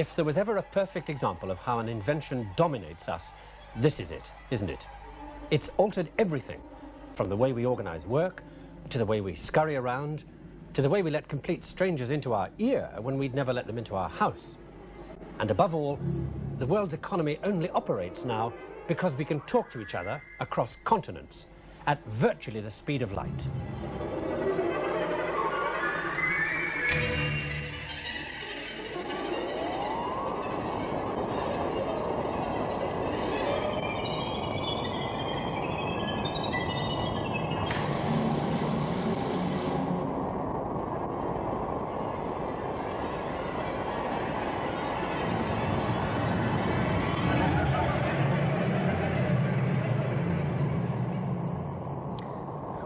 If there was ever a perfect example of how an invention dominates us, this is it, isn't it? It's altered everything, from the way we organize work, to the way we scurry around, to the way we let complete strangers into our ear when we'd never let them into our house. And above all, the world's economy only operates now because we can talk to each other across continents at virtually the speed of light.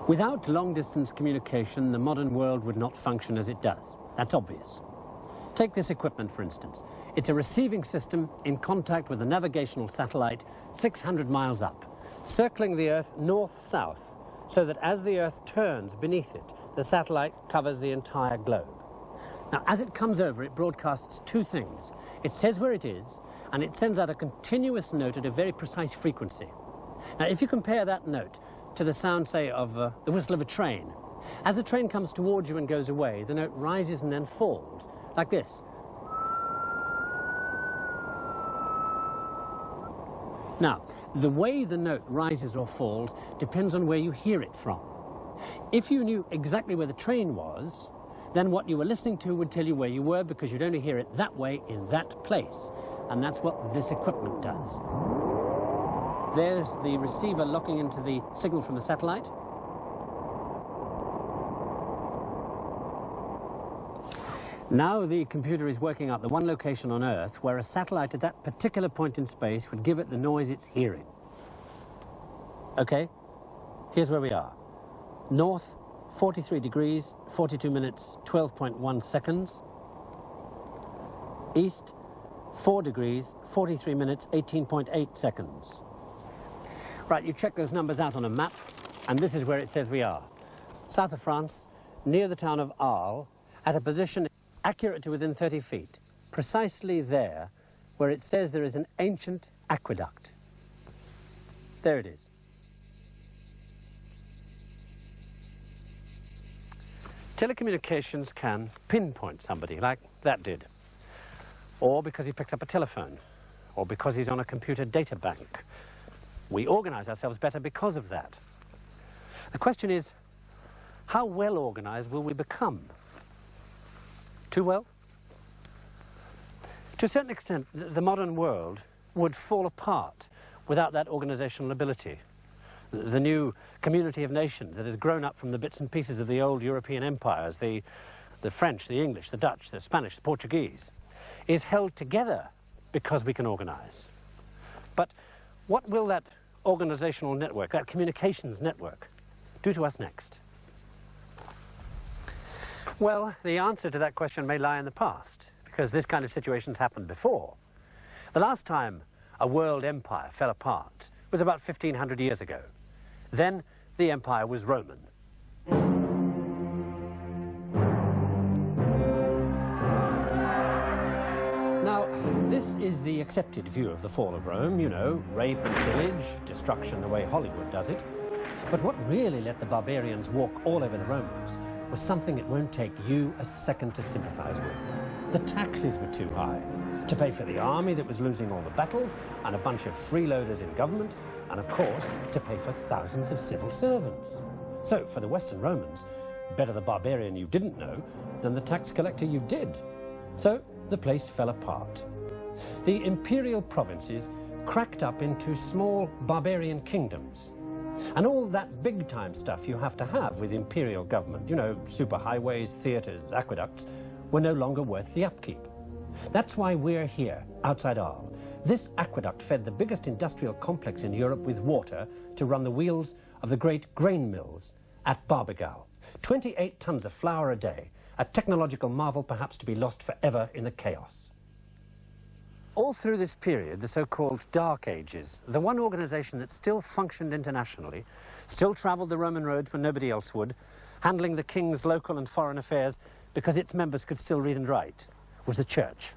Without long-distance communication, the modern world would not function as it does. That's obvious. Take this equipment, for instance. It's a receiving system in contact with a navigational satellite 600 miles up, circling the Earth north-south, so that as the Earth turns beneath it, the satellite covers the entire globe. Now, as it comes over, it broadcasts two things. It says where it is, and it sends out a continuous note at a very precise frequency. Now, if you compare that note to the sound, say, of the whistle of a train. As the train comes towards you and goes away, the note rises and then falls, like this. Now, the way the note rises or falls depends on where you hear it from. If you knew exactly where the train was, then what you were listening to would tell you where you were, because you'd only hear it that way in that place. And that's what this equipment does. There's the receiver locking into the signal from the satellite. Now the computer is working out the one location on Earth where a satellite at that particular point in space would give it the noise it's hearing. Okay, here's where we are. North, 43 degrees, 42 minutes, 12.1 seconds. East, 4 degrees, 43 minutes, 18.8 seconds. Right, you check those numbers out on a map, and this is where it says we are. South of France, near the town of Arles, at a position accurate to within 30 feet, precisely there where it says there is an ancient aqueduct. There it is. Telecommunications can pinpoint somebody, like that did. Or because he picks up a telephone, or because he's on a computer data bank. We organize ourselves better because of that. The question is, how well organized will we become? Too well? To a certain extent, the modern world would fall apart without that organizational ability. The new community of nations that has grown up from the bits and pieces of the old European empires, the French, the English, the Dutch, the Spanish, the Portuguese, is held together because we can organize. But what will that organizational network, that communications network, do to us next? Well, the answer to that question may lie in the past, because this kind of situation's happened before. The last time a world empire fell apart was about 1,500 years ago. Then the empire was Roman. Now, this is the accepted view of the fall of Rome, you know, rape and pillage, destruction the way Hollywood does it. But what really let the barbarians walk all over the Romans was something it won't take you a second to sympathize with. The taxes were too high to pay for the army that was losing all the battles, and a bunch of freeloaders in government, and of course, to pay for thousands of civil servants. So, for the Western Romans, better the barbarian you didn't know than the tax collector you did. So, the place fell apart. The imperial provinces cracked up into small barbarian kingdoms. And all that big-time stuff you have to have with imperial government, you know, superhighways, theatres, aqueducts, were no longer worth the upkeep. That's why we're here, outside Arles. This aqueduct fed the biggest industrial complex in Europe with water to run the wheels of the great grain mills at Barbegal. 28 tons of flour a day, a technological marvel perhaps to be lost forever in the chaos. All through this period, the so-called Dark Ages, the one organization that still functioned internationally, still traveled the Roman roads when nobody else would, handling the king's local and foreign affairs because its members could still read and write, was the church.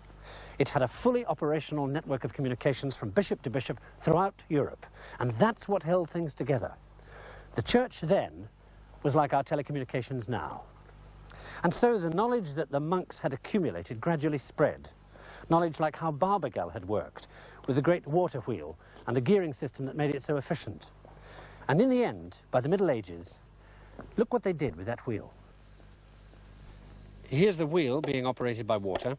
It had a fully operational network of communications from bishop to bishop throughout Europe, and that's what held things together. The church then was like our telecommunications now. And so the knowledge that the monks had accumulated gradually spread. Knowledge like how Barbagal had worked, with the great water wheel and the gearing system that made it so efficient. And in the end, by the Middle Ages, look what they did with that wheel. Here's the wheel being operated by water,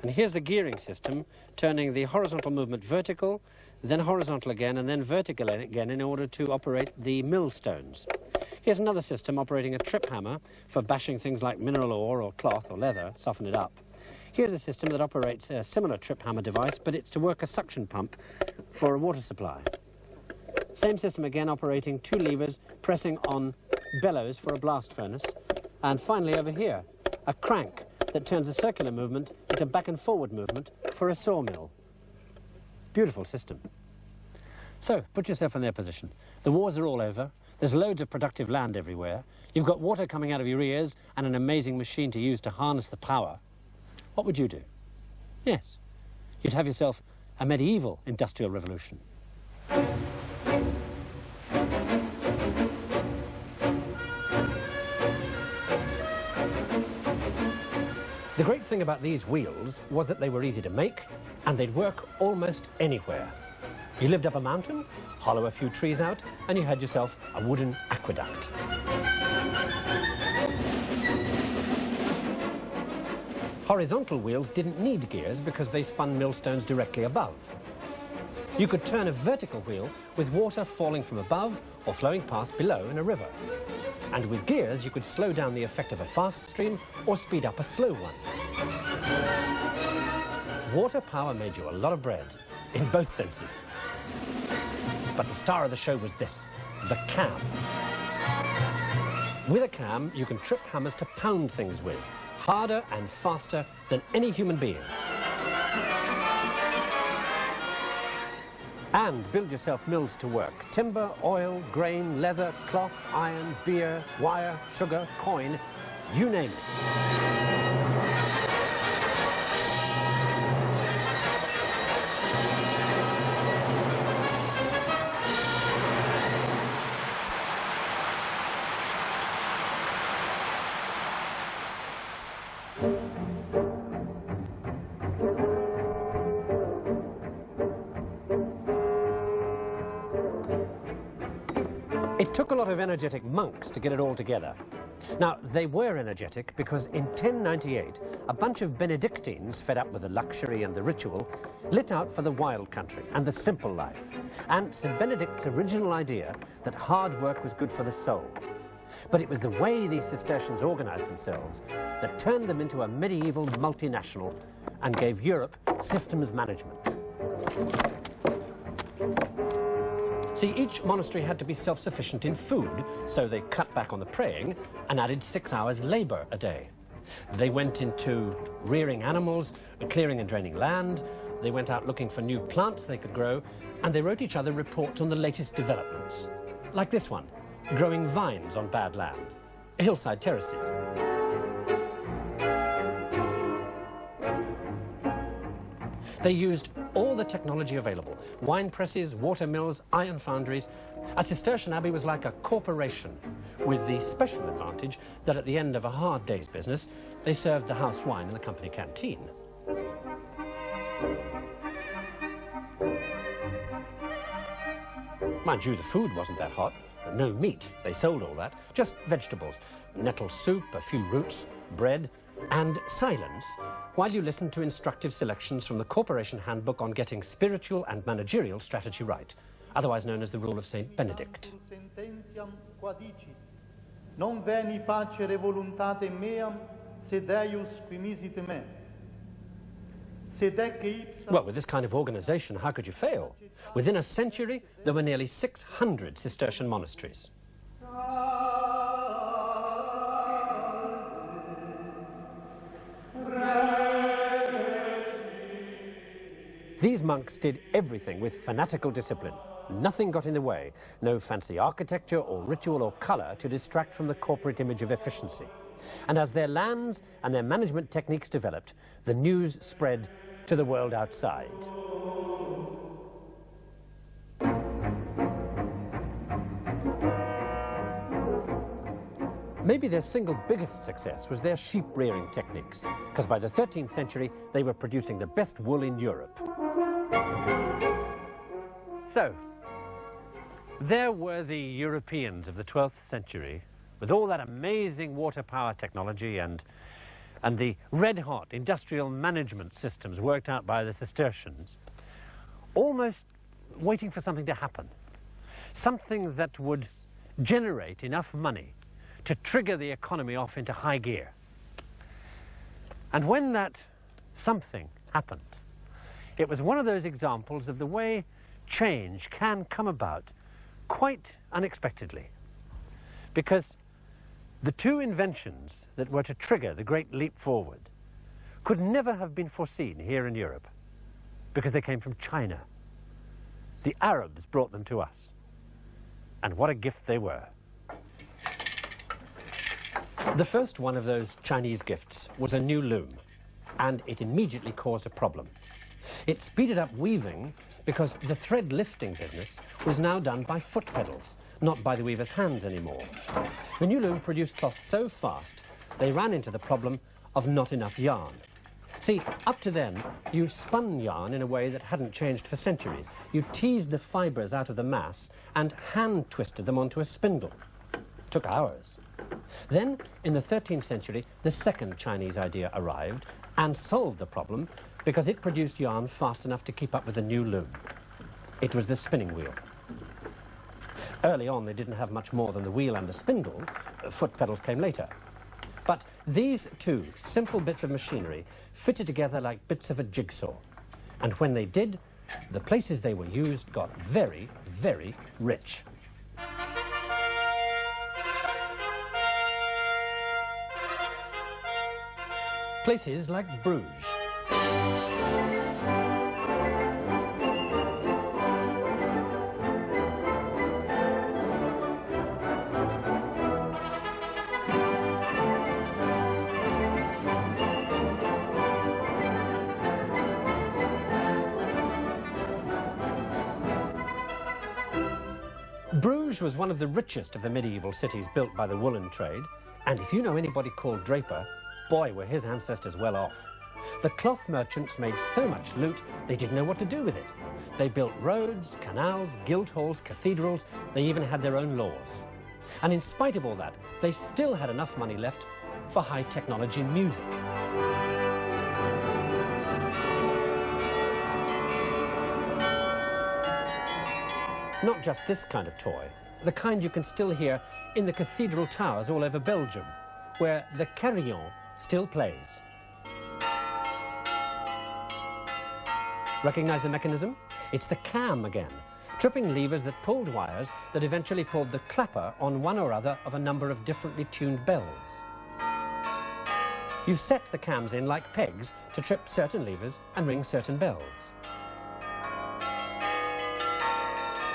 and here's the gearing system turning the horizontal movement vertical, then horizontal again, and then vertical again in order to operate the millstones. Here's another system operating a trip hammer for bashing things like mineral ore or cloth or leather, soften it up. Here's a system that operates a similar trip hammer device, but it's to work a suction pump for a water supply. Same system again, operating two levers, pressing on bellows for a blast furnace. And finally over here, a crank that turns a circular movement into back and forward movement for a sawmill. Beautiful system. So, put yourself in their position. The wars are all over. There's loads of productive land everywhere. You've got water coming out of your ears and an amazing machine to use to harness the power. What would you do? Yes, you'd have yourself a medieval industrial revolution. The great thing about these wheels was that they were easy to make and they'd work almost anywhere. You lived up a mountain, hollow a few trees out, and you had yourself a wooden aqueduct. Horizontal wheels didn't need gears because they spun millstones directly above. You could turn a vertical wheel with water falling from above or flowing past below in a river. And with gears, you could slow down the effect of a fast stream or speed up a slow one. Water power made you a lot of bread, in both senses. But the star of the show was this, the cam. With a cam, you can trip hammers to pound things with, harder and faster than any human being. And build yourself mills to work. Timber, oil, grain, leather, cloth, iron, beer, wire, sugar, coin, you name it. It took a lot of energetic monks to get it all together. Now, they were energetic because in 1098, a bunch of Benedictines, fed up with the luxury and the ritual, lit out for the wild country and the simple life. And St. Benedict's original idea that hard work was good for the soul. But it was the way these Cistercians organized themselves that turned them into a medieval multinational and gave Europe systems management. See, each monastery had to be self-sufficient in food, so they cut back on the praying and added 6 hours labor a day. They went into rearing animals, clearing and draining land. They went out looking for new plants they could grow, and they wrote each other reports on the latest developments. Like this one, growing vines on bad land, hillside terraces. They used all the technology available, wine presses, water mills, iron foundries. A Cistercian abbey was like a corporation, with the special advantage that at the end of a hard day's business, they served the house wine in the company canteen. Mind you, the food wasn't that hot. No meat, they sold all that. Just vegetables, nettle soup, a few roots, bread, and silence while you listen to instructive selections from the Corporation Handbook on getting spiritual and managerial strategy right, otherwise known as the Rule of St. Benedict. Non veni facere voluntate meam, sed eius qui misit me. Well, with this kind of organization, how could you fail? Within a century, there were nearly 600 Cistercian monasteries. These monks did everything with fanatical discipline. Nothing got in the way. No fancy architecture or ritual or color to distract from the corporate image of efficiency. And as their lands and their management techniques developed, the news spread to the world outside. Maybe their single biggest success was their sheep rearing techniques, because by the 13th century they were producing the best wool in Europe. So, there were the Europeans of the 12th century, with all that amazing water power technology and the red-hot industrial management systems worked out by the Cistercians, almost waiting for something to happen, something that would generate enough money to trigger the economy off into high gear. And when that something happened, it was one of those examples of the way change can come about quite unexpectedly. Because the two inventions that were to trigger the great leap forward could never have been foreseen here in Europe, because they came from China. The Arabs brought them to us. And what a gift they were. The first one of those Chinese gifts was a new loom, and it immediately caused a problem. It speeded up weaving because the thread lifting business was now done by foot pedals, not by the weaver's hands anymore. The new loom produced cloth so fast, they ran into the problem of not enough yarn. See, up to then, you spun yarn in a way that hadn't changed for centuries. You teased the fibres out of the mass and hand-twisted them onto a spindle. It took hours. Then, in the 13th century, the second Chinese idea arrived and solved the problem because it produced yarn fast enough to keep up with the new loom. It was the spinning wheel. Early on, they didn't have much more than the wheel and the spindle. Foot pedals came later. But these two simple bits of machinery fitted together like bits of a jigsaw. And when they did, the places they were used got very, very rich. Places like Bruges. Bruges was one of the richest of the medieval cities built by the woolen trade, and if you know anybody called Draper, boy, were his ancestors well off. The cloth merchants made so much loot, they didn't know what to do with it. They built roads, canals, guild halls, cathedrals. They even had their own laws. And in spite of all that, they still had enough money left for high-technology music. Not just this kind of toy, the kind you can still hear in the cathedral towers all over Belgium, where the carillon still plays. Recognize the mechanism? It's the cam again, tripping levers that pulled wires that eventually pulled the clapper on one or other of a number of differently tuned bells. You set the cams in like pegs to trip certain levers and ring certain bells.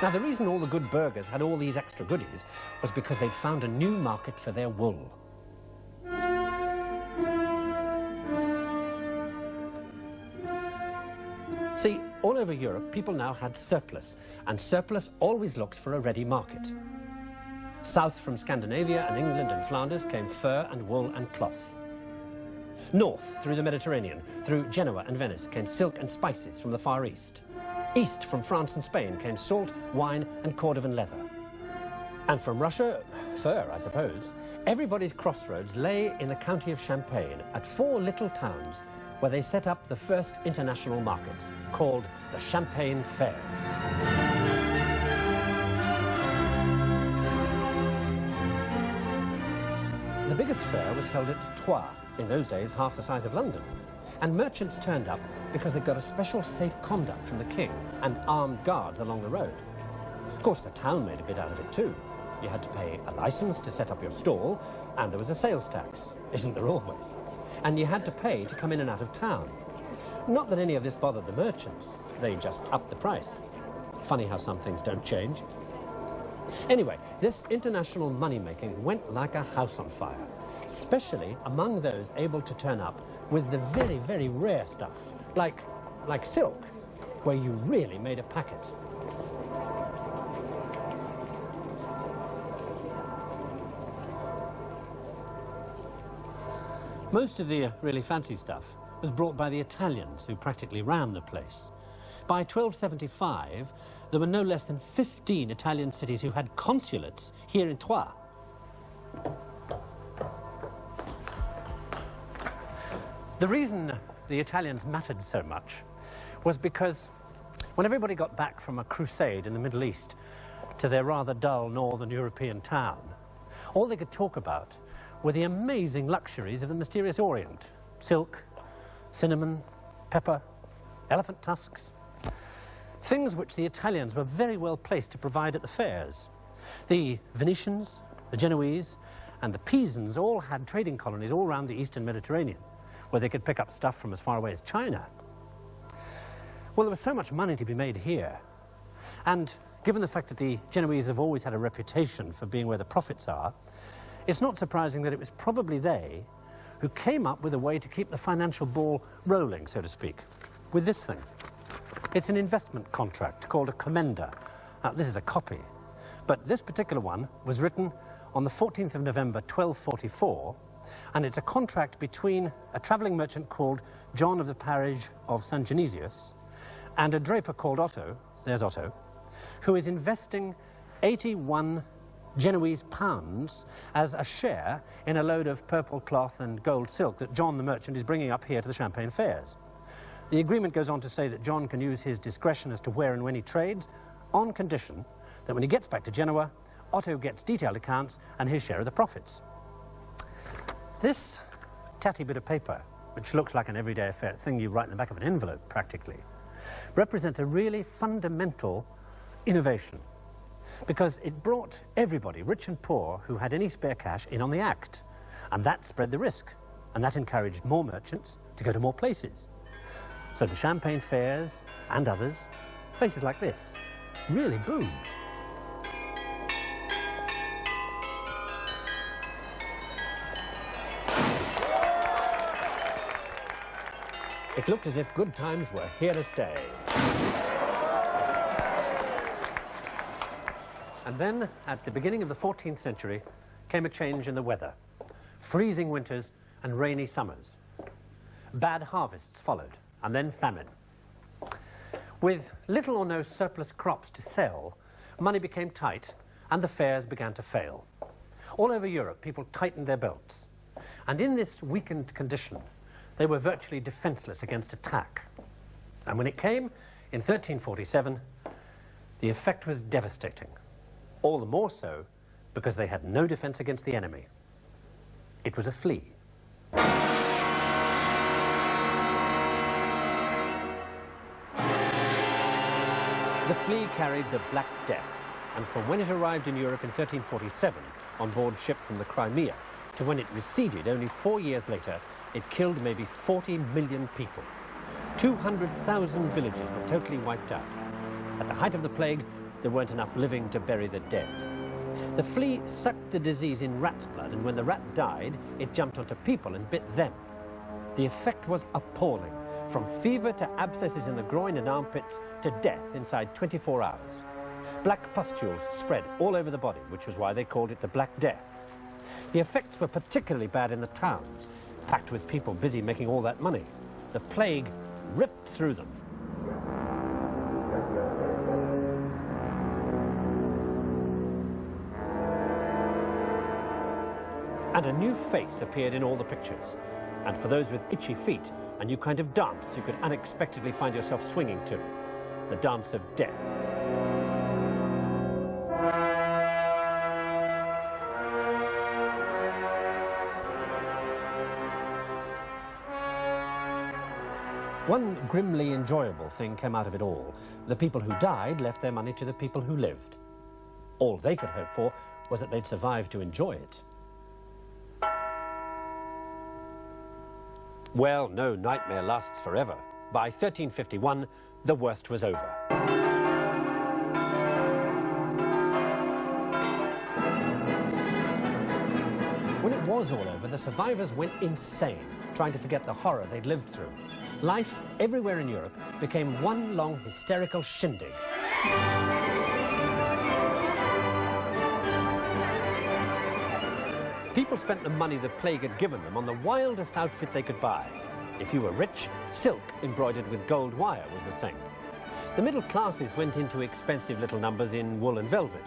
Now, the reason all the good burghers had all these extra goodies was because they'd found a new market for their wool. See, all over Europe, people now had surplus, and surplus always looks for a ready market. South from Scandinavia and England and Flanders came fur and wool and cloth. North, through the Mediterranean, through Genoa and Venice, came silk and spices from the Far East. East, from France and Spain, came salt, wine, and Cordovan leather. And from Russia, fur, I suppose. Everybody's crossroads lay in the county of Champagne at 4 little towns where they set up the first international markets, called the Champagne Fairs. The biggest fair was held at Troyes, in those days half the size of London. And merchants turned up because they got a special safe conduct from the king and armed guards along the road. Of course, the town made a bit out of it too. You had to pay a license to set up your stall, and there was a sales tax. Isn't there always? And you had to pay to come in and out of town. Not that any of this bothered the merchants. They just upped the price. Funny how some things don't change. Anyway, this international money-making went like a house on fire, especially among those able to turn up with the very, very rare stuff, like like silk, where you really made a packet. Most of the really fancy stuff was brought by the Italians, who practically ran the place. By 1275, there were no less than 15 Italian cities who had consulates here in Troyes. The reason the Italians mattered so much was because when everybody got back from a crusade in the Middle East to their rather dull northern European town, all they could talk about were the amazing luxuries of the mysterious Orient. Silk, cinnamon, pepper, elephant tusks. Things which the Italians were very well placed to provide at the fairs. The Venetians, the Genoese, and the Pisans all had trading colonies all around the eastern Mediterranean, where they could pick up stuff from as far away as China. Well, there was so much money to be made here. And given the fact that the Genoese have always had a reputation for being where the profits are, it's not surprising that it was probably they who came up with a way to keep the financial ball rolling, so to speak, with this thing. It's an investment contract called a commenda. Now, this is a copy, but this particular one was written on the 14th of November, 1244, and it's a contract between a travelling merchant called John of the parish of St. Genesius and a draper called Otto, there's Otto, who is investing 81 Genoese pounds as a share in a load of purple cloth and gold silk that John the merchant is bringing up here to the Champagne fairs. The agreement goes on to say that John can use his discretion as to where and when he trades, on condition that when he gets back to Genoa, Otto gets detailed accounts and his share of the profits. This tatty bit of paper, which looks like an everyday affair thing you write in the back of an envelope practically, represents a really fundamental innovation, because it brought everybody, rich and poor, who had any spare cash in on the act. And that spread the risk. And that encouraged more merchants to go to more places. So the Champagne fairs and others, places like this, really boomed. It looked as if good times were here to stay. And then, at the beginning of the 14th century, came a change in the weather. Freezing winters and rainy summers. Bad harvests followed, and then famine. With little or no surplus crops to sell, money became tight, and the fairs began to fail. All over Europe, people tightened their belts. And in this weakened condition, they were virtually defenseless against attack. And when it came, in 1347, the effect was devastating. All the more so because they had no defense against the enemy. It was a flea. The flea carried the Black Death, and from when it arrived in Europe in 1347 on board ship from the Crimea to when it receded only 4 years later, it killed maybe 40 million people. 200,000 villages were totally wiped out. At the height of the plague, there weren't enough living to bury the dead. The flea sucked the disease in rat's blood, and when the rat died, it jumped onto people and bit them. The effect was appalling, from fever to abscesses in the groin and armpits to death inside 24 hours. Black pustules spread all over the body, which was why they called it the Black Death. The effects were particularly bad in the towns, packed with people busy making all that money. The plague ripped through them. And a new face appeared in all the pictures. And for those with itchy feet, a new kind of dance you could unexpectedly find yourself swinging to. The dance of death. One grimly enjoyable thing came out of it all. The people who died left their money to the people who lived. All they could hope for was that they'd survive to enjoy it. Well, no nightmare lasts forever. By 1351, the worst was over. When it was all over, the survivors went insane, trying to forget the horror they'd lived through. life everywhere in Europe became one long hysterical shindig. People spent the money the plague had given them on the wildest outfit they could buy. If you were rich, silk embroidered with gold wire was the thing. The middle classes went into expensive little numbers in wool and velvet.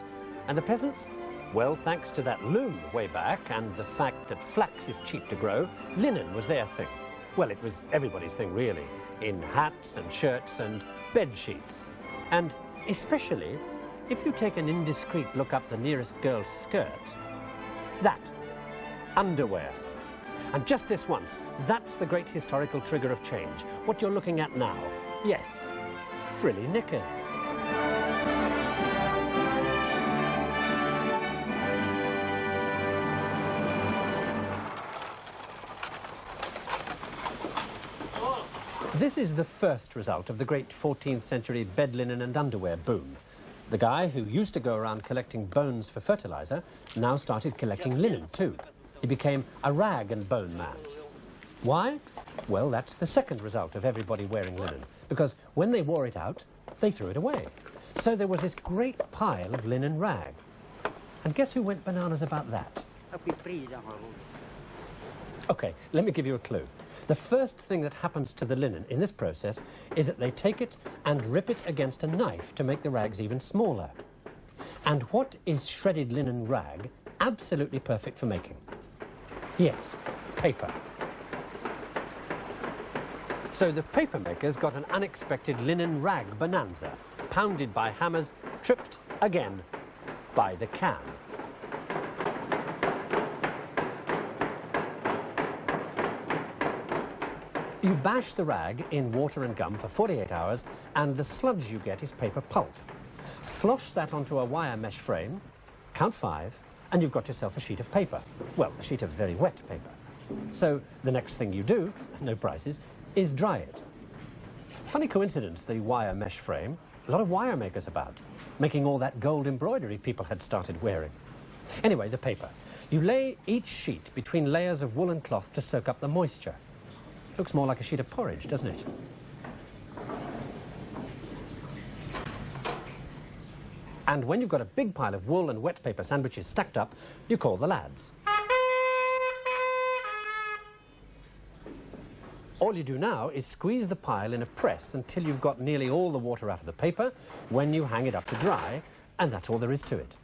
And the peasants? Well, thanks to that loom way back and the fact that flax is cheap to grow, linen was their thing. Well, it was everybody's thing, really, in hats and shirts and bed sheets. And especially if you take an indiscreet look up the nearest girl's skirt. That. Underwear. And just this once, that's the great historical trigger of change. What you're looking at now. Yes, frilly knickers. This is the first result of the great 14th century bed linen and underwear boom. The guy who used to go around collecting bones for fertilizer now started collecting linen too. He became a rag and bone man. Why? Well, that's the second result of everybody wearing linen, because when they wore it out, they threw it away. So there was this great pile of linen rag. And guess who went bananas about that? Okay, let me give you a clue. The first thing that happens to the linen in this process is that they take it and rip it against a knife to make the rags even smaller. And what is shredded linen rag absolutely perfect for making? Yes, paper. So the paper makers got an unexpected linen rag bonanza, pounded by hammers, tripped again by the can. You bash the rag in water and gum for 48 hours, and the sludge you get is paper pulp. Slosh that onto a wire mesh frame, count 5, and you've got yourself a sheet of paper. Well, a sheet of very wet paper. So the next thing you do, no prizes, is dry it. Funny coincidence, the wire mesh frame. A lot of wire makers about, making all that gold embroidery people had started wearing. Anyway, the paper. You lay each sheet between layers of woolen cloth to soak up the moisture. Looks more like a sheet of porridge, doesn't it? And when you've got a big pile of wool and wet paper sandwiches stacked up, you call the lads. All you do now is squeeze the pile in a press until you've got nearly all the water out of the paper when you hang it up to dry, and that's all there is to it.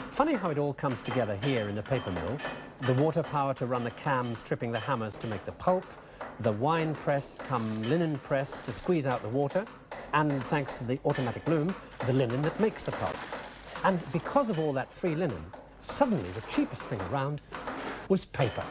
Funny how it all comes together here in the paper mill. The water power to run the cams, tripping the hammers to make the pulp, the wine press come linen press to squeeze out the water, and thanks to the automatic loom, the linen that makes the pulp. And because of all that free linen, suddenly the cheapest thing around was paper.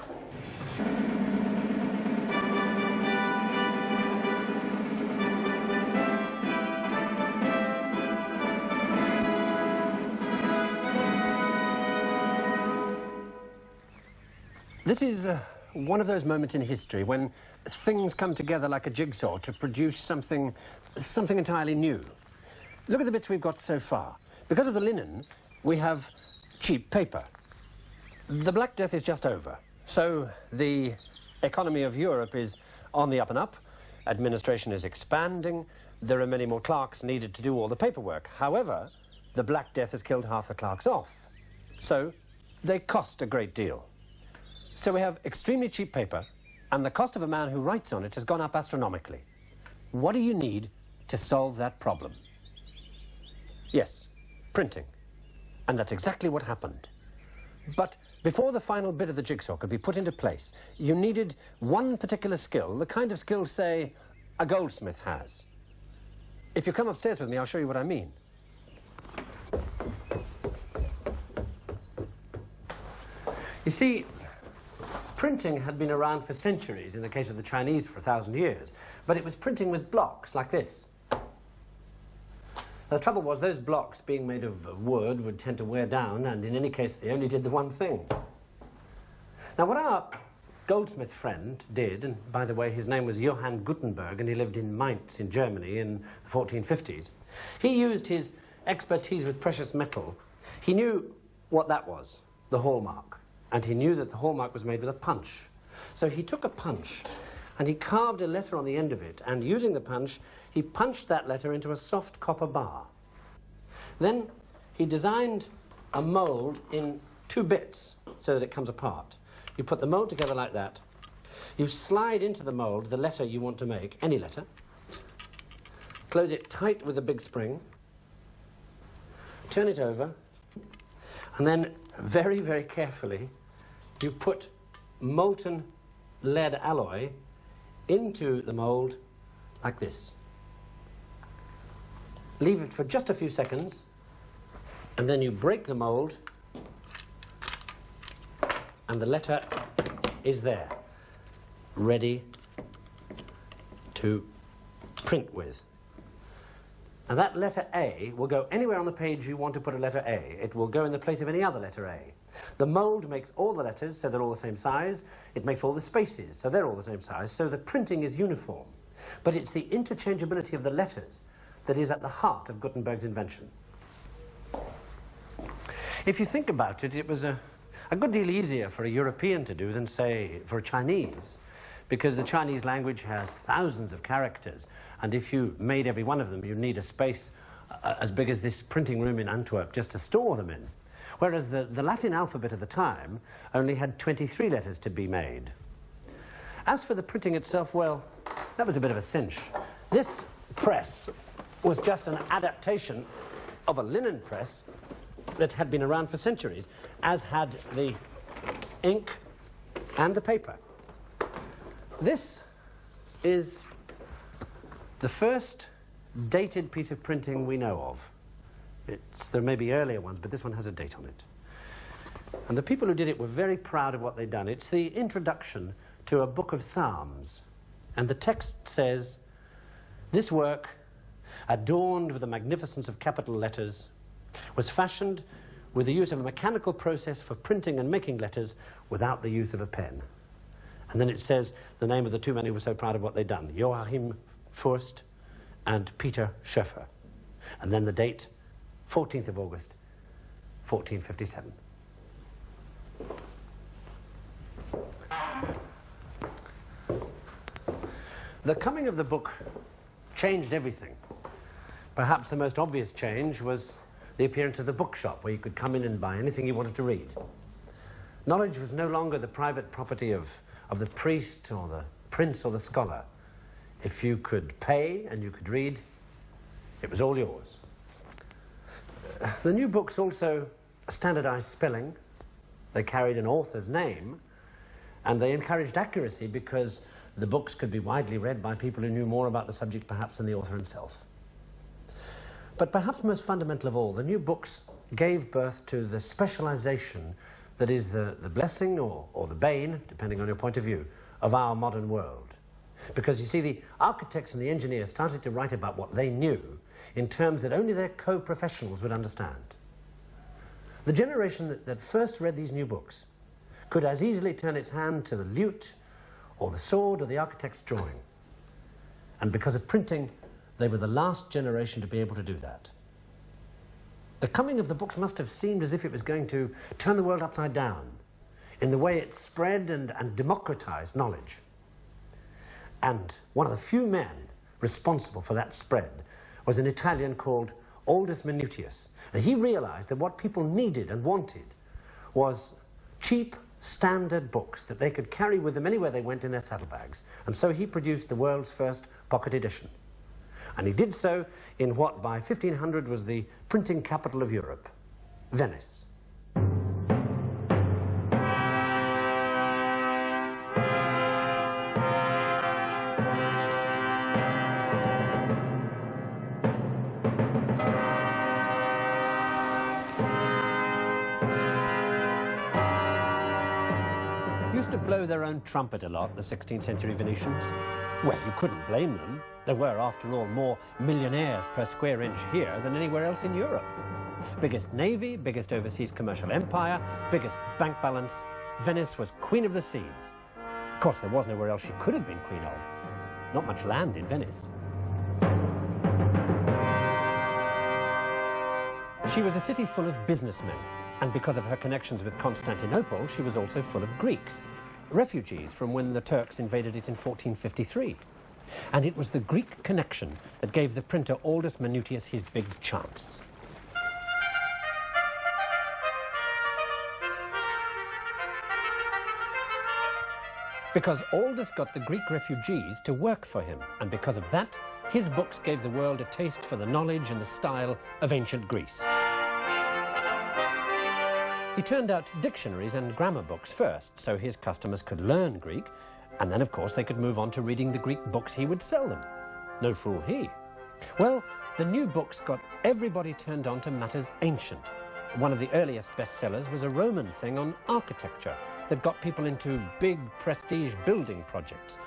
This is one of those moments in history when things come together like a jigsaw to produce something entirely new. Look at the bits we've got so far. Because of the linen, we have cheap paper. The Black Death is just over, so the economy of Europe is on the up and up, administration is expanding, there are many more clerks needed to do all the paperwork. However, the Black Death has killed half the clerks off, so they cost a great deal. So we have extremely cheap paper, and the cost of a man who writes on it has gone up astronomically. What do you need to solve that problem? Yes, printing. And that's exactly what happened. But before the final bit of the jigsaw could be put into place, you needed one particular skill, the kind of skill, say, a goldsmith has. If you come upstairs with me, I'll show you what I mean. You see, printing had been around for centuries, in the case of the Chinese for 1,000 years, but it was printing with blocks like this. The trouble was those blocks, being made of wood, would tend to wear down, and in any case they only did the one thing. Now what our goldsmith friend did, and by the way his name was Johann Gutenberg and he lived in Mainz in Germany in the 1450s, he used his expertise with precious metal. He knew what that was, the hallmark. And he knew that the hallmark was made with a punch. So he took a punch and he carved a letter on the end of it, and using the punch, he punched that letter into a soft copper bar. Then he designed a mould in 2 bits so that it comes apart. You put the mould together like that. You slide into the mould the letter you want to make, any letter. Close it tight with a big spring. Turn it over. And then very, very carefully, you put molten lead alloy into the mould like this. Leave it for just a few seconds, and then you break the mould, and the letter is there, ready to print with. And that letter A will go anywhere on the page you want to put a letter A. It will go in the place of any other letter A. The mould makes all the letters, so they're all the same size. It makes all the spaces, so they're all the same size. So the printing is uniform. But it's the interchangeability of the letters that is at the heart of Gutenberg's invention. If you think about it, it was a good deal easier for a European to do than, say, for a Chinese, because the Chinese language has thousands of characters, and if you made every one of them, you'd need a space as big as this printing room in Antwerp just to store them in. Whereas the Latin alphabet of the time only had 23 letters to be made. As for the printing itself, well, that was a bit of a cinch. This press was just an adaptation of a linen press that had been around for centuries, as had the ink and the paper. This is the first dated piece of printing we know of. There may be earlier ones, but this one has a date on it. And the people who did it were very proud of what they'd done. It's the introduction to a book of Psalms. And the text says, "This work, adorned with the magnificence of capital letters, was fashioned with the use of a mechanical process for printing and making letters without the use of a pen." And then it says the name of the 2 men who were so proud of what they'd done, Joachim Furst and Peter Schoeffer. And then the date, 14th of August, 1457. The coming of the book changed everything. Perhaps the most obvious change was the appearance of the bookshop, where you could come in and buy anything you wanted to read. Knowledge was no longer the private property of the priest or the prince or the scholar. If you could pay and you could read, it was all yours. The new books also standardized spelling. They carried an author's name, and they encouraged accuracy because the books could be widely read by people who knew more about the subject perhaps than the author himself. But perhaps most fundamental of all, the new books gave birth to the specialization that is the blessing or the bane, depending on your point of view, of our modern world. Because you see, the architects and the engineers started to write about what they knew in terms that only their co-professionals would understand. The generation that first read these new books could as easily turn its hand to the lute or the sword or the architect's drawing. And because of printing, they were the last generation to be able to do that. The coming of the books must have seemed as if it was going to turn the world upside down in the way it spread and democratized knowledge. And one of the few men responsible for that spread was an Italian called Aldus Manutius. And he realized that what people needed and wanted was cheap, standard books that they could carry with them anywhere they went in their saddlebags. And so he produced the world's first pocket edition. And he did so in what by 1500 was the printing capital of Europe, Venice. Used to blow their own trumpet a lot, the 16th century Venetians. Well, you couldn't blame them. There were, after all, more millionaires per square inch here than anywhere else in Europe. Biggest navy, biggest overseas commercial empire, biggest bank balance. Venice was queen of the seas. Of course, there was nowhere else she could have been queen of. Not much land in Venice. She was a city full of businessmen, and because of her connections with Constantinople, she was also full of Greeks. refugees from when the Turks invaded it in 1453. And it was the Greek connection that gave the printer Aldus Manutius his big chance. Because Aldus got the Greek refugees to work for him, and because of that, his books gave the world a taste for the knowledge and the style of ancient Greece. He turned out dictionaries and grammar books first, so his customers could learn Greek, and then, of course, they could move on to reading the Greek books he would sell them. No fool he. Well, the new books got everybody turned on to matters ancient. One of the earliest bestsellers was a Roman thing on architecture that got people into big prestige building projects,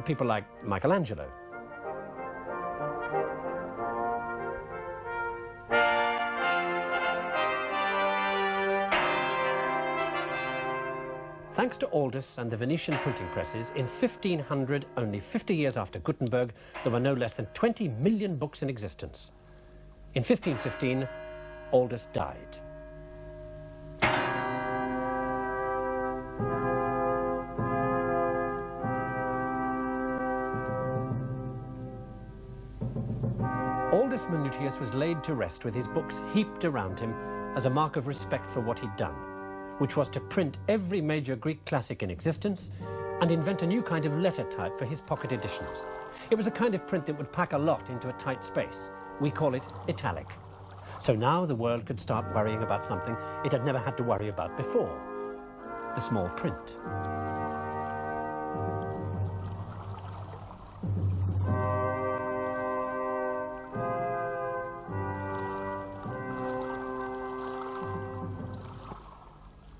people like Michelangelo. Thanks to Aldus and the Venetian printing presses, in 1500, only 50 years after Gutenberg, there were no less than 20 million books in existence. In 1515, Aldus died. Aldus Manutius was laid to rest with his books heaped around him as a mark of respect for what he'd done, which was to print every major Greek classic in existence and invent a new kind of letter type for his pocket editions. It was a kind of print that would pack a lot into a tight space. We call it italic. So now the world could start worrying about something it had never had to worry about before: the small print.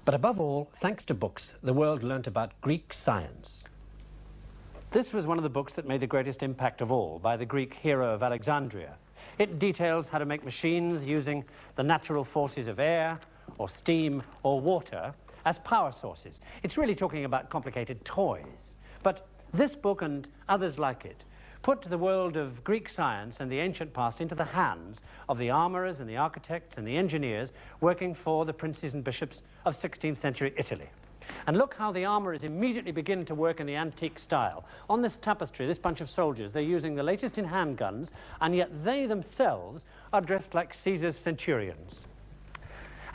But above all, thanks to books, the world learnt about Greek science. This was one of the books that made the greatest impact of all, by the Greek hero of Alexandria. It details how to make machines using the natural forces of air, or steam, or water as power sources. It's really talking about complicated toys. But this book and others like it put the world of Greek science and the ancient past into the hands of the armourers and the architects and the engineers working for the princes and bishops of 16th century Italy. And look how the armourers immediately begin to work in the antique style. On this tapestry, this bunch of soldiers, they're using the latest in handguns, and yet they themselves are dressed like Caesar's centurions.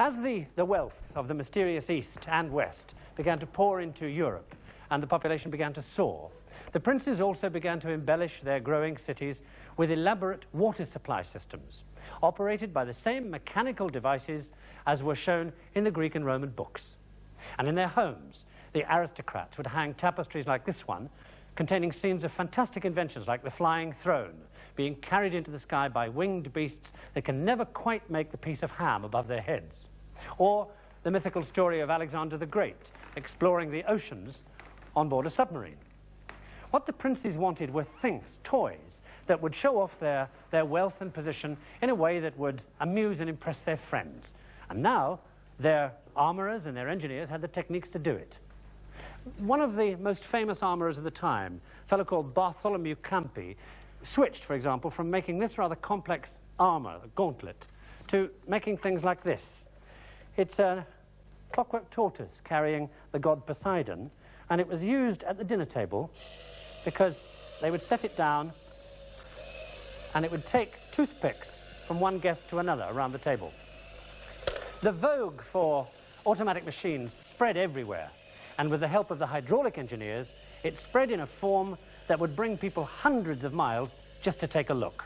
As the wealth of the mysterious East and West began to pour into Europe and the population began to soar, the princes also began to embellish their growing cities with elaborate water supply systems, operated by the same mechanical devices as were shown in the Greek and Roman books. And in their homes, the aristocrats would hang tapestries like this one, containing scenes of fantastic inventions like the flying throne, being carried into the sky by winged beasts that can never quite make the piece of ham above their heads. Or the mythical story of Alexander the Great, exploring the oceans on board a submarine. What the princes wanted were things, toys, that would show off their wealth and position in a way that would amuse and impress their friends. And now, their armourers and their engineers had the techniques to do it. One of the most famous armourers of the time, a fellow called Bartholomew Campi, switched, for example, from making this rather complex armour, a gauntlet, to making things like this. It's a clockwork tortoise carrying the god Poseidon, and it was used at the dinner table because they would set it down and it would take toothpicks from one guest to another around the table. The vogue for automatic machines spread everywhere, and with the help of the hydraulic engineers, it spread in a form that would bring people hundreds of miles just to take a look.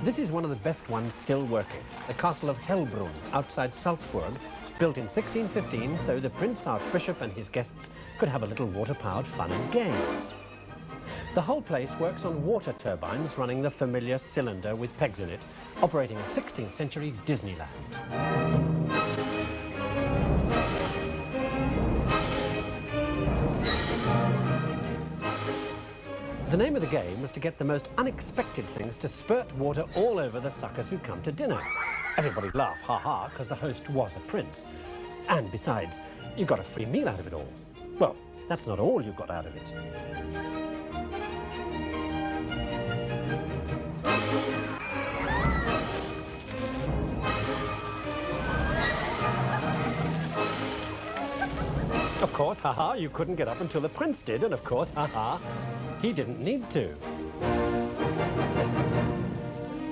This is one of the best ones still working, the Castle of Hellbrunn outside Salzburg, built in 1615 so the Prince Archbishop and his guests could have a little water-powered fun and games. The whole place works on water turbines running the familiar cylinder with pegs in it, operating a 16th century Disneyland. The name of the game was to get the most unexpected things to spurt water all over the suckers who come to dinner. Everybody laughed, ha-ha, because the host was a prince. And besides, you got a free meal out of it all. Well, that's not all you got out of it. course, haha, you couldn't get up until the prince did, and of course, haha, he didn't need to.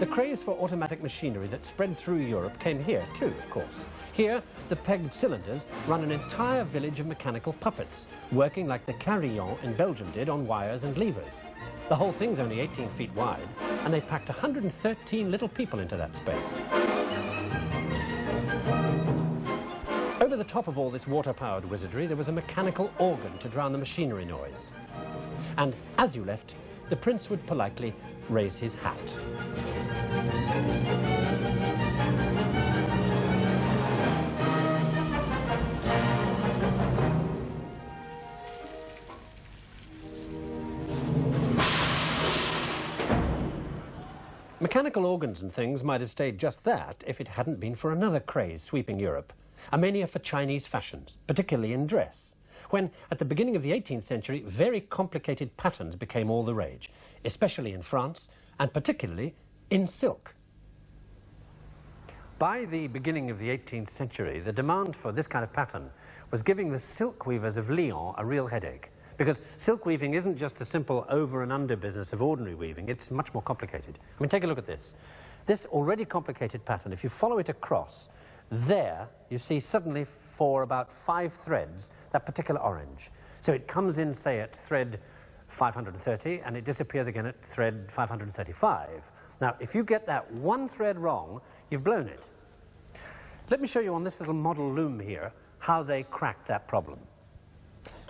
The craze for automatic machinery that spread through Europe came here too, of course. Here, the pegged cylinders run an entire village of mechanical puppets, working like the carillon in Belgium did on wires and levers. The whole thing's only 18 feet wide, and they packed 113 little people into that space. Over the top of all this water-powered wizardry, there was a mechanical organ to drown the machinery noise. And as you left, the prince would politely raise his hat. Mechanical organs and things might have stayed just that if it hadn't been for another craze sweeping Europe, a mania for Chinese fashions, particularly in dress, when, at the beginning of the 18th century, very complicated patterns became all the rage, especially in France, and particularly in silk. By the beginning of the 18th century, the demand for this kind of pattern was giving the silk weavers of Lyon a real headache, because silk weaving isn't just the simple over and under business of ordinary weaving, it's much more complicated. I mean, take a look at this. This already complicated pattern, if you follow it across, there you see suddenly for about 5 threads that particular orange. So it comes in, say, at thread 530, and it disappears again at thread 535. Now, if you get that one thread wrong, you've blown it. Let me show you on this little model loom here how they cracked that problem.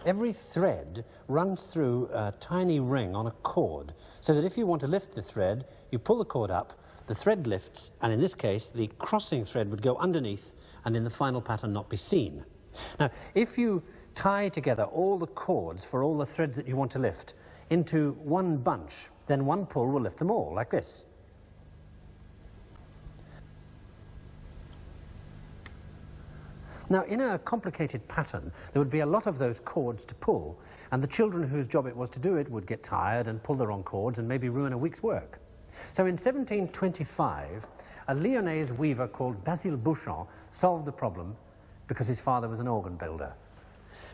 Every thread runs through a tiny ring on a cord, so that if you want to lift the thread, you pull the cord up, the thread lifts, and in this case, the crossing thread would go underneath and in the final pattern not be seen. Now, if you tie together all the cords for all the threads that you want to lift into one bunch, then one pull will lift them all, like this. Now, in a complicated pattern, there would be a lot of those cords to pull, and the children whose job it was to do it would get tired and pull the wrong cords and maybe ruin a week's work. So in 1725, a Lyonnese weaver called Basile Bouchon solved the problem because his father was an organ builder.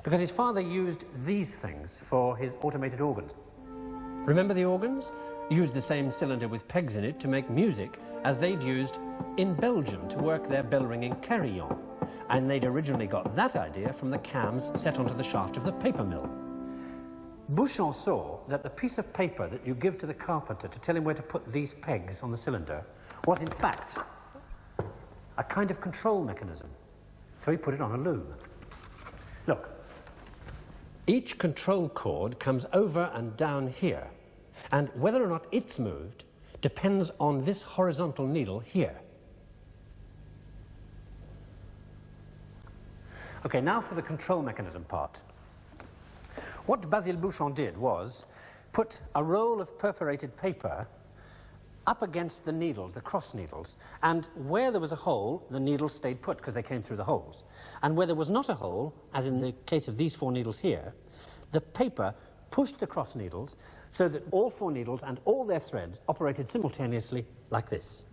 Because his father used these things for his automated organs. Remember the organs? Used the same cylinder with pegs in it to make music as they'd used in Belgium to work their bell-ringing carillon. And they'd originally got that idea from the cams set onto the shaft of the paper mill. Bouchon saw that the piece of paper that you give to the carpenter to tell him where to put these pegs on the cylinder was in fact a kind of control mechanism. So he put it on a loom. Look, each control cord comes over and down here, and whether or not it's moved depends on this horizontal needle here. Okay, now for the control mechanism part. What Basile Bouchon did was put a roll of perforated paper up against the needles, the cross needles, and where there was a hole, the needles stayed put because they came through the holes. And where there was not a hole, as in the case of these 4 needles here, the paper pushed the cross needles so that all 4 needles and all their threads operated simultaneously like this.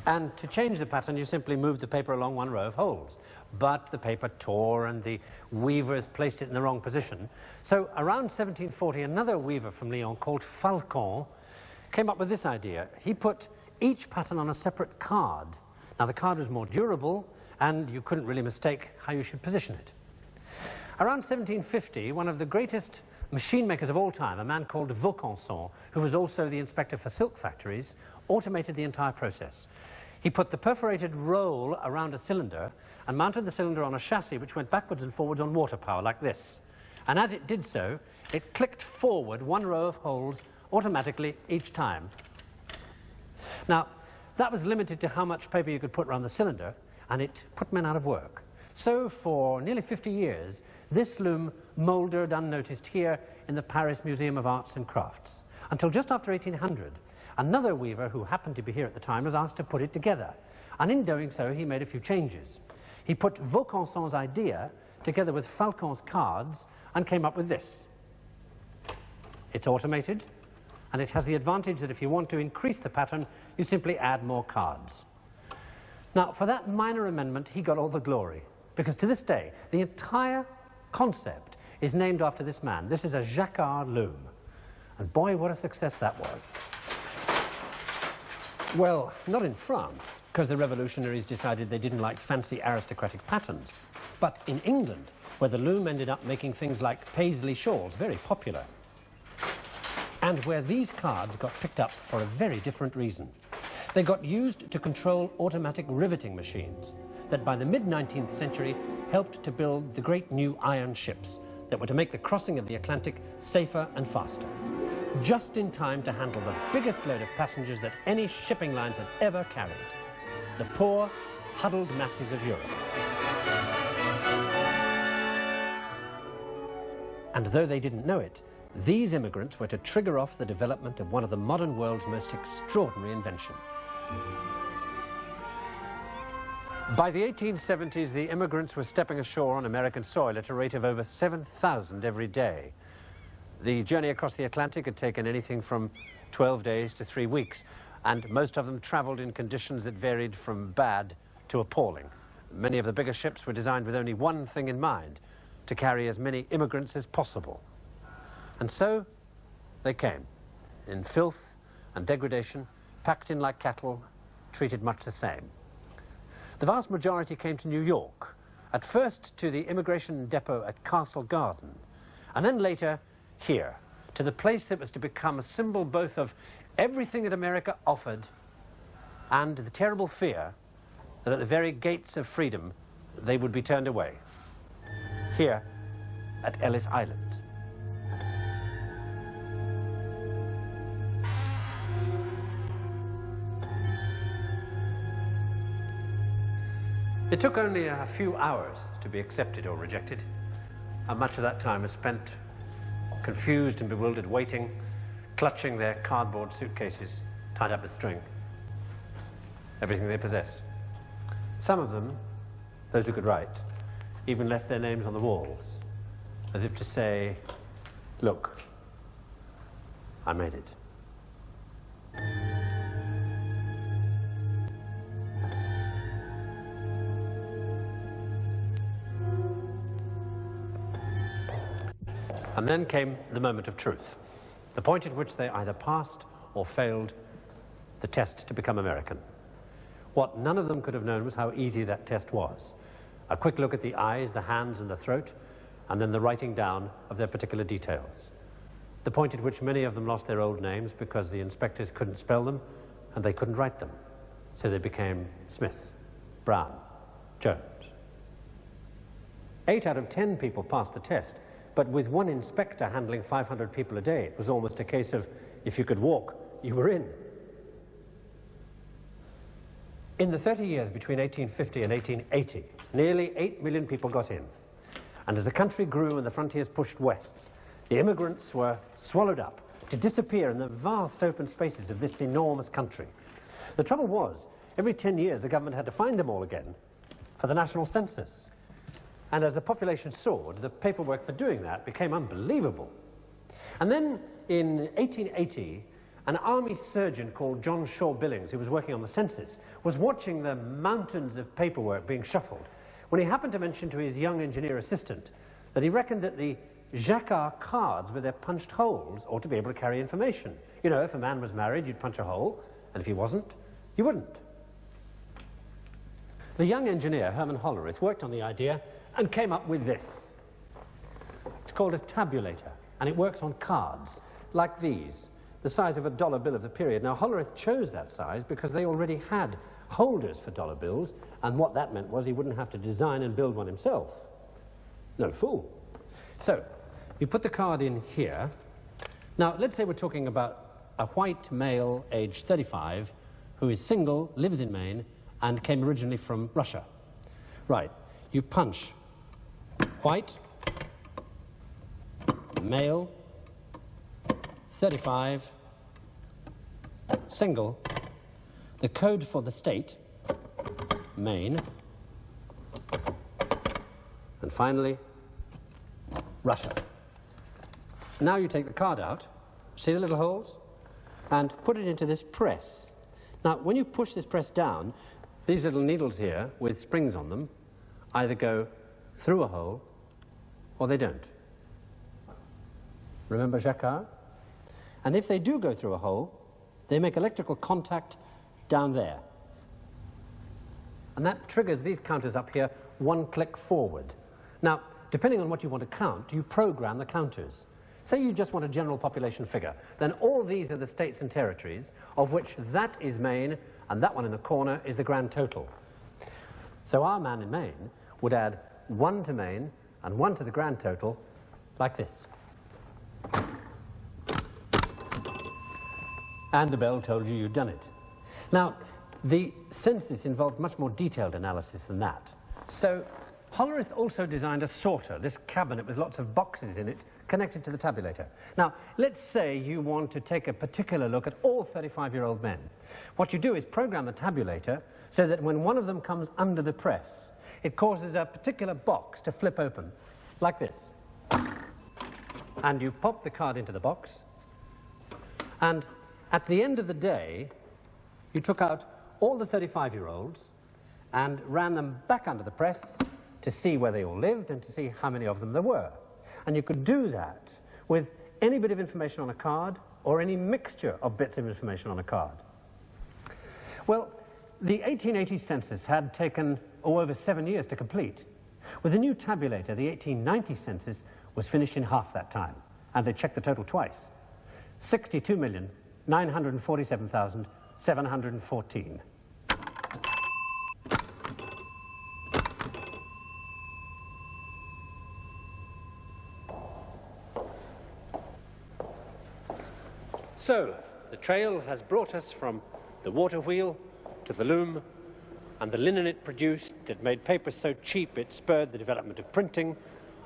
And to change the pattern, you simply moved the paper along one row of holes. But the paper tore and the weavers placed it in the wrong position. So around 1740, another weaver from Lyon called Falcon came up with this idea. He put each pattern on a separate card. Now, the card was more durable, and you couldn't really mistake how you should position it. Around 1750, one of the greatest machine makers of all time, a man called Vaucanson, who was also the inspector for silk factories, automated the entire process. He put the perforated roll around a cylinder and mounted the cylinder on a chassis which went backwards and forwards on water power like this. And as it did so, it clicked forward one row of holes automatically each time. Now, that was limited to how much paper you could put around the cylinder, and it put men out of work. So for nearly 50 years, this loom mouldered unnoticed here in the Paris Museum of Arts and Crafts, until just after 1800. Another weaver who happened to be here at the time was asked to put it together, and in doing so he made a few changes. He put Vaucanson's idea together with Falcon's cards and came up with this. It's automated, and it has the advantage that if you want to increase the pattern, you simply add more cards. Now, for that minor amendment, he got all the glory, because to this day, the entire concept is named after this man. This is a Jacquard loom. And boy, what a success that was. Well, not in France, because the revolutionaries decided they didn't like fancy aristocratic patterns. But in England, where the loom ended up making things like paisley shawls very popular. And where these cards got picked up for a very different reason. They got used to control automatic riveting machines that by the mid-19th century helped to build the great new iron ships that were to make the crossing of the Atlantic safer and faster, just in time to handle the biggest load of passengers that any shipping lines have ever carried, the poor, huddled masses of Europe. And though they didn't know it, these immigrants were to trigger off the development of one of the modern world's most extraordinary inventions. By the 1870s, the immigrants were stepping ashore on American soil at a rate of over 7,000 every day. The journey across the Atlantic had taken anything from 12 days to 3 weeks, and most of them traveled in conditions that varied from bad to appalling. Many of the bigger ships were designed with only one thing in mind, to carry as many immigrants as possible. And so they came, in filth and degradation, packed in like cattle, treated much the same. The vast majority came to New York, at first to the immigration depot at Castle Garden, and then later here, to the place that was to become a symbol both of everything that America offered and the terrible fear that at the very gates of freedom they would be turned away, here at Ellis Island. It took only a few hours to be accepted or rejected, and much of that time was spent confused and bewildered, waiting, clutching their cardboard suitcases tied up with string, everything they possessed. Some of them, those who could write, even left their names on the walls, as if to say, look, I made it. And then came the moment of truth, the point at which they either passed or failed the test to become American. What none of them could have known was how easy that test was. A quick look at the eyes, the hands, and the throat, and then the writing down of their particular details. The point at which many of them lost their old names because the inspectors couldn't spell them and they couldn't write them. So they became Smith, Brown, Jones. 8 out of 10 people passed the test. But with one inspector handling 500 people a day, it was almost a case of, if you could walk, you were in. In the 30 years between 1850 and 1880, nearly 8 million people got in. And as the country grew and the frontiers pushed west, the immigrants were swallowed up to disappear in the vast open spaces of this enormous country. The trouble was, every 10 years the government had to find them all again for the national census. And as the population soared, the paperwork for doing that became unbelievable. And then in 1880, an army surgeon called John Shaw Billings, who was working on the census, was watching the mountains of paperwork being shuffled when he happened to mention to his young engineer assistant that he reckoned that the Jacquard cards with their punched holes ought to be able to carry information. You know, if a man was married, you'd punch a hole, and if he wasn't, you wouldn't. The young engineer, Herman Hollerith, worked on the idea and came up with this. It's called a tabulator, and it works on cards like these, the size of a dollar bill of the period. Now, Hollerith chose that size because they already had holders for dollar bills, and what that meant was he wouldn't have to design and build one himself. No fool. So, you put the card in here. Now, let's say we're talking about a white male, aged 35, who is single, lives in Maine, and came originally from Russia. Right, you punch white, male, 35, single, the code for the state, Maine, and finally, Russia. Now you take the card out, see the little holes, and put it into this press. Now, when you push this press down, these little needles here with springs on them either go through a hole or they don't. Remember Jacquard? And if they do go through a hole, they make electrical contact down there. And that triggers these counters up here one click forward. Now, depending on what you want to count, you program the counters. Say you just want a general population figure, then all these are the states and territories, of which that is Maine, and that one in the corner is the grand total. So our man in Maine would add 1 to Maine and 1 to the grand total, like this. And the bell told you you'd done it. Now, the census involved much more detailed analysis than that. So Hollerith also designed a sorter, this cabinet with lots of boxes in it, connected to the tabulator. Now, let's say you want to take a particular look at all 35-year-old men. What you do is program the tabulator so that when one of them comes under the press, it causes a particular box to flip open, like this. And you pop the card into the box, and at the end of the day, you took out all the 35-year-olds and ran them back under the press to see where they all lived and to see how many of them there were. And you could do that with any bit of information on a card or any mixture of bits of information on a card. Well, the 1880 census had taken over 7 years to complete. With the new tabulator, the 1890 census was finished in half that time, and they checked the total twice. 62,947,714. So, the trail has brought us from the water wheel to the loom, and the linen it produced that made paper so cheap it spurred the development of printing,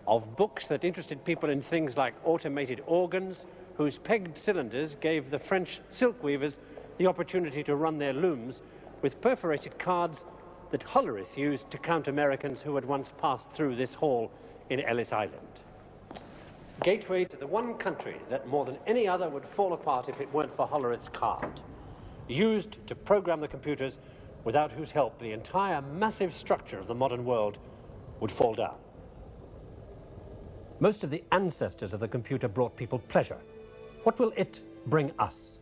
of books that interested people in things like automated organs, whose pegged cylinders gave the French silk weavers the opportunity to run their looms with perforated cards that Hollerith used to count Americans who had once passed through this hall in Ellis Island. Gateway to the one country that more than any other would fall apart if it weren't for Hollerith's card, used to program the computers without whose help the entire massive structure of the modern world would fall down. Most of the ancestors of the computer brought people pleasure. What will it bring us?